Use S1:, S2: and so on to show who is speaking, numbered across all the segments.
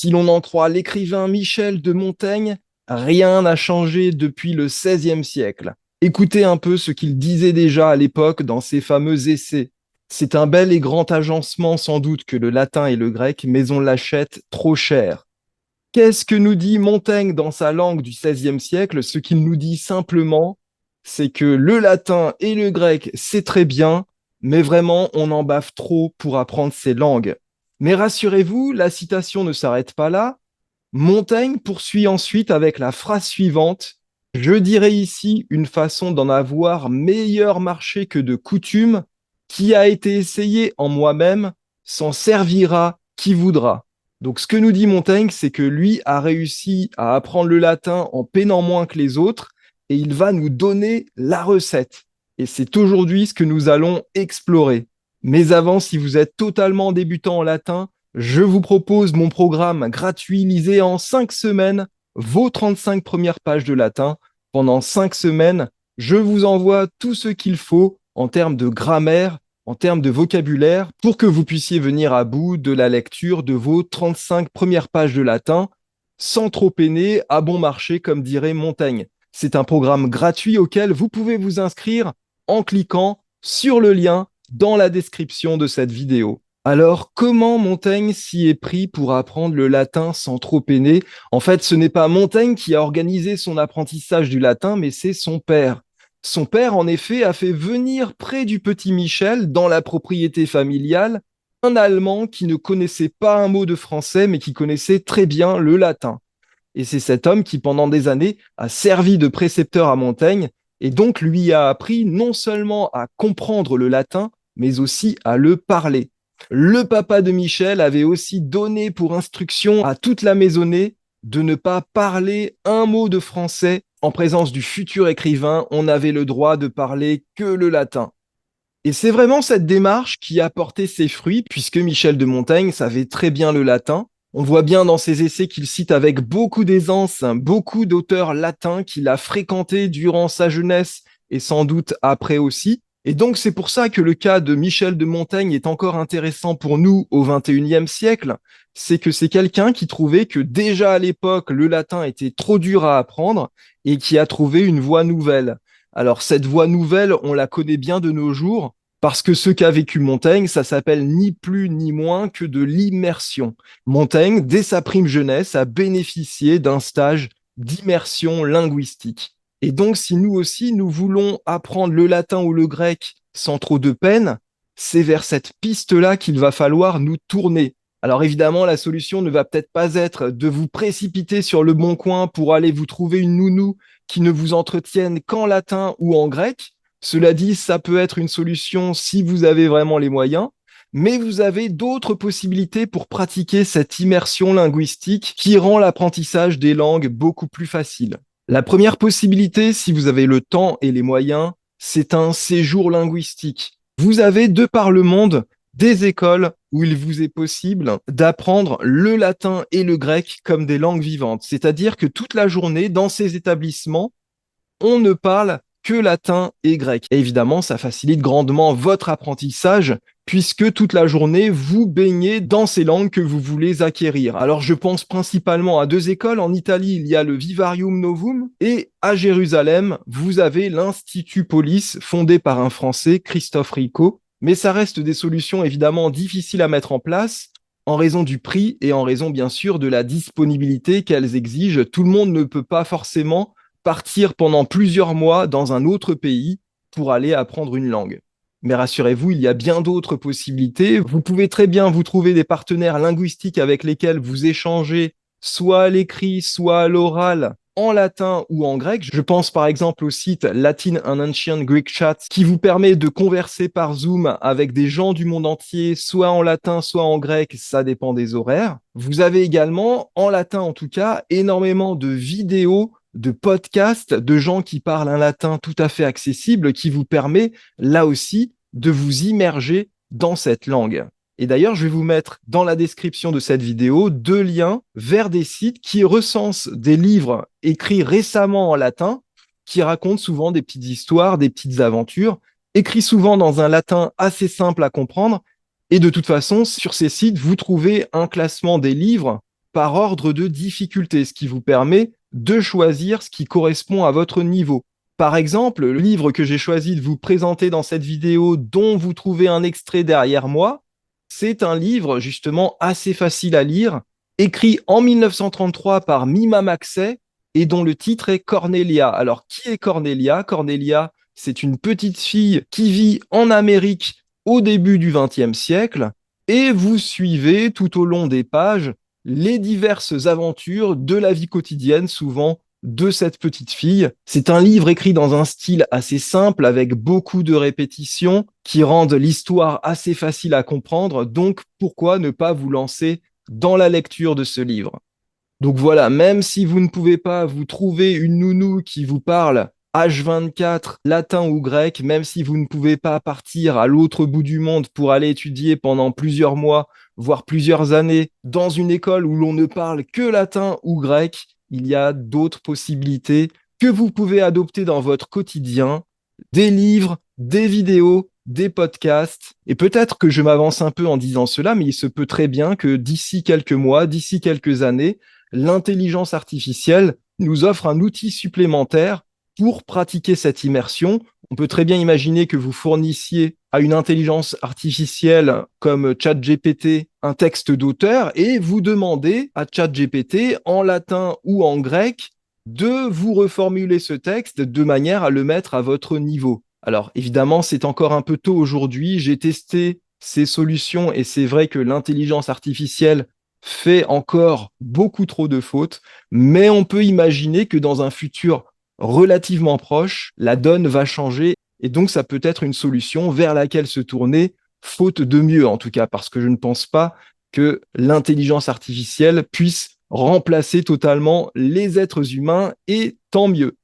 S1: Si l'on en croit l'écrivain Michel de Montaigne, rien n'a changé depuis le XVIe siècle. Écoutez un peu ce qu'il disait déjà à l'époque dans ses fameux essais. C'est un bel et grand agencement sans doute que le latin et le grec, mais on l'achète trop cher. Qu'est-ce que nous dit Montaigne dans sa langue du XVIe siècle? Ce qu'il nous dit simplement, c'est que le latin et le grec, c'est très bien, mais vraiment, on en bave trop pour apprendre ces langues. Mais rassurez-vous, la citation ne s'arrête pas là. Montaigne poursuit ensuite avec la phrase suivante. Je dirais ici une façon d'en avoir meilleur marché que de coutume, qui a été essayé en moi-même, s'en servira qui voudra. Donc ce que nous dit Montaigne, c'est que lui a réussi à apprendre le latin en peinant moins que les autres, et il va nous donner la recette. Et c'est aujourd'hui ce que nous allons explorer. Mais avant, si vous êtes totalement débutant en latin, je vous propose mon programme gratuit. Lisez en 5 semaines vos 35 premières pages de latin. Pendant 5 semaines, je vous envoie tout ce qu'il faut en termes de grammaire, en termes de vocabulaire, pour que vous puissiez venir à bout de la lecture de vos 35 premières pages de latin, sans trop peiner, à bon marché, comme dirait Montaigne. C'est un programme gratuit auquel vous pouvez vous inscrire en cliquant sur le lien dans la description de cette vidéo. Alors, comment Montaigne s'y est pris pour apprendre le latin sans trop peiner? En fait, ce n'est pas Montaigne qui a organisé son apprentissage du latin, mais c'est son père. Son père, en effet, a fait venir près du petit Michel, dans la propriété familiale, un Allemand qui ne connaissait pas un mot de français, mais qui connaissait très bien le latin. Et c'est cet homme qui, pendant des années, a servi de précepteur à Montaigne, et donc lui a appris non seulement à comprendre le latin, mais aussi à le parler. Le papa de Michel avait aussi donné pour instruction à toute la maisonnée de ne pas parler un mot de français en présence du futur écrivain. On avait le droit de parler que le latin. Et c'est vraiment cette démarche qui a porté ses fruits, puisque Michel de Montaigne savait très bien le latin. On voit bien dans ses essais qu'il cite avec beaucoup d'aisance beaucoup d'auteurs latins qu'il a fréquentés durant sa jeunesse et sans doute après aussi. Et donc c'est pour ça que le cas de Michel de Montaigne est encore intéressant pour nous au XXIe siècle. C'est que c'est quelqu'un qui trouvait que déjà à l'époque le latin était trop dur à apprendre et qui a trouvé une voie nouvelle. Alors cette voie nouvelle, on la connaît bien de nos jours parce que ce qu'a vécu Montaigne, ça s'appelle ni plus ni moins que de l'immersion. Montaigne, dès sa prime jeunesse, a bénéficié d'un stage d'immersion linguistique. Et donc, si nous aussi, nous voulons apprendre le latin ou le grec sans trop de peine, c'est vers cette piste-là qu'il va falloir nous tourner. Alors évidemment, la solution ne va peut-être pas être de vous précipiter sur le bon coin pour aller vous trouver une nounou qui ne vous entretienne qu'en latin ou en grec. Cela dit, ça peut être une solution si vous avez vraiment les moyens, mais vous avez d'autres possibilités pour pratiquer cette immersion linguistique qui rend l'apprentissage des langues beaucoup plus facile. La première possibilité, si vous avez le temps et les moyens, c'est un séjour linguistique. Vous avez de par le monde des écoles où il vous est possible d'apprendre le latin et le grec comme des langues vivantes. C'est-à-dire que toute la journée, dans ces établissements, on ne parle que latin et grec. Et évidemment, ça facilite grandement votre apprentissage puisque toute la journée, vous baignez dans ces langues que vous voulez acquérir. Alors, je pense principalement à 2 écoles. En Italie, il y a le Vivarium Novum et à Jérusalem, vous avez l'Institut Polis fondé par un Français, Christophe Rico. Mais ça reste des solutions évidemment difficiles à mettre en place en raison du prix et en raison bien sûr de la disponibilité qu'elles exigent. Tout le monde ne peut pas forcément partir pendant plusieurs mois dans un autre pays pour aller apprendre une langue. Mais rassurez-vous, il y a bien d'autres possibilités. Vous pouvez très bien vous trouver des partenaires linguistiques avec lesquels vous échangez soit à l'écrit, soit à l'oral, en latin ou en grec. Je pense par exemple au site Latin and Ancient Greek Chat qui vous permet de converser par Zoom avec des gens du monde entier, soit en latin, soit en grec, ça dépend des horaires. Vous avez également, en latin en tout cas, énormément de vidéos de podcasts de gens qui parlent un latin tout à fait accessible qui vous permet là aussi de vous immerger dans cette langue. Et d'ailleurs, je vais vous mettre dans la description de cette vidéo 2 liens vers des sites qui recensent des livres écrits récemment en latin, qui racontent souvent des petites histoires, des petites aventures, écrits souvent dans un latin assez simple à comprendre. Et de toute façon, sur ces sites, vous trouvez un classement des livres par ordre de difficulté, ce qui vous permet de choisir ce qui correspond à votre niveau. Par exemple, le livre que j'ai choisi de vous présenter dans cette vidéo, dont vous trouvez un extrait derrière moi, c'est un livre justement assez facile à lire, écrit en 1933 par Mima Maxey et dont le titre est Cornelia. Alors, qui est Cornelia? Cornelia, c'est une petite fille qui vit en Amérique au début du XXe siècle et vous suivez tout au long des pages les diverses aventures de la vie quotidienne, souvent de cette petite fille. C'est un livre écrit dans un style assez simple, avec beaucoup de répétitions, qui rendent l'histoire assez facile à comprendre. Donc, pourquoi ne pas vous lancer dans la lecture de ce livre? Donc voilà, même si vous ne pouvez pas vous trouver une nounou qui vous parle H24, latin ou grec, même si vous ne pouvez pas partir à l'autre bout du monde pour aller étudier pendant plusieurs mois, voire plusieurs années, dans une école où l'on ne parle que latin ou grec, il y a d'autres possibilités que vous pouvez adopter dans votre quotidien, des livres, des vidéos, des podcasts. Et peut-être que je m'avance un peu en disant cela, mais il se peut très bien que d'ici quelques mois, d'ici quelques années, l'intelligence artificielle nous offre un outil supplémentaire pour pratiquer cette immersion. On peut très bien imaginer que vous fournissiez à une intelligence artificielle comme ChatGPT un texte d'auteur et vous demandez à ChatGPT en latin ou en grec de vous reformuler ce texte de manière à le mettre à votre niveau. Alors évidemment, c'est encore un peu tôt aujourd'hui. J'ai testé ces solutions et c'est vrai que l'intelligence artificielle fait encore beaucoup trop de fautes, mais on peut imaginer que dans un futur relativement proche, la donne va changer et donc ça peut être une solution vers laquelle se tourner, faute de mieux en tout cas, parce que je ne pense pas que l'intelligence artificielle puisse remplacer totalement les êtres humains et tant mieux.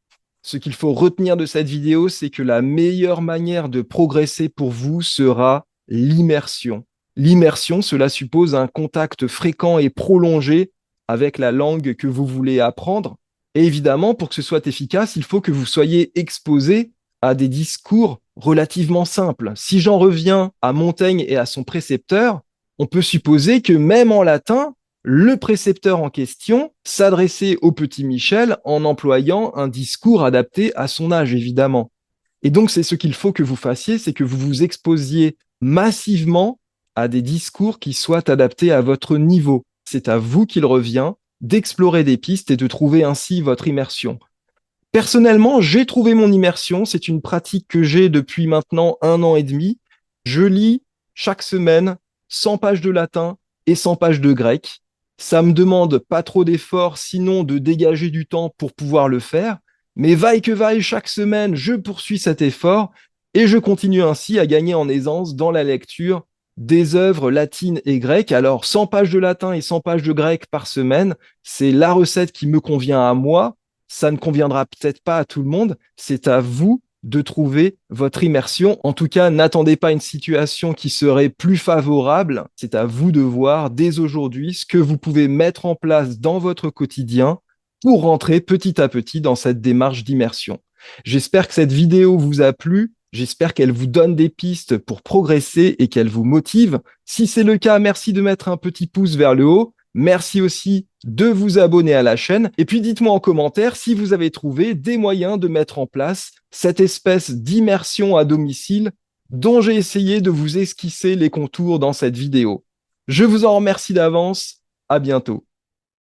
S1: Ce qu'il faut retenir de cette vidéo, c'est que la meilleure manière de progresser pour vous sera l'immersion. L'immersion, cela suppose un contact fréquent et prolongé avec la langue que vous voulez apprendre. Et évidemment, pour que ce soit efficace, il faut que vous soyez exposé à des discours relativement simples. Si j'en reviens à Montaigne et à son précepteur, on peut supposer que même en latin, le précepteur en question s'adressait au petit Michel en employant un discours adapté à son âge, évidemment. Et donc, c'est ce qu'il faut que vous fassiez, c'est que vous vous exposiez massivement à des discours qui soient adaptés à votre niveau. C'est à vous qu'il revient d'explorer des pistes et de trouver ainsi votre immersion. Personnellement, j'ai trouvé mon immersion. C'est une pratique que j'ai depuis maintenant 1 an et demi. Je lis chaque semaine 100 pages de latin et 100 pages de grec. Ça me demande pas trop d'efforts, sinon de dégager du temps pour pouvoir le faire. Mais vaille que vaille, chaque semaine, je poursuis cet effort et je continue ainsi à gagner en aisance dans la lecture des œuvres latines et grecques. Alors, 100 pages de latin et 100 pages de grec par semaine, c'est la recette qui me convient à moi. Ça ne conviendra peut-être pas à tout le monde. C'est à vous de trouver votre immersion. En tout cas, n'attendez pas une situation qui serait plus favorable. C'est à vous de voir dès aujourd'hui ce que vous pouvez mettre en place dans votre quotidien pour rentrer petit à petit dans cette démarche d'immersion. J'espère que cette vidéo vous a plu. J'espère qu'elle vous donne des pistes pour progresser et qu'elle vous motive. Si c'est le cas, merci de mettre un petit pouce vers le haut. Merci aussi de vous abonner à la chaîne. Et puis dites-moi en commentaire si vous avez trouvé des moyens de mettre en place cette espèce d'immersion à domicile dont j'ai essayé de vous esquisser les contours dans cette vidéo. Je vous en remercie d'avance. À bientôt.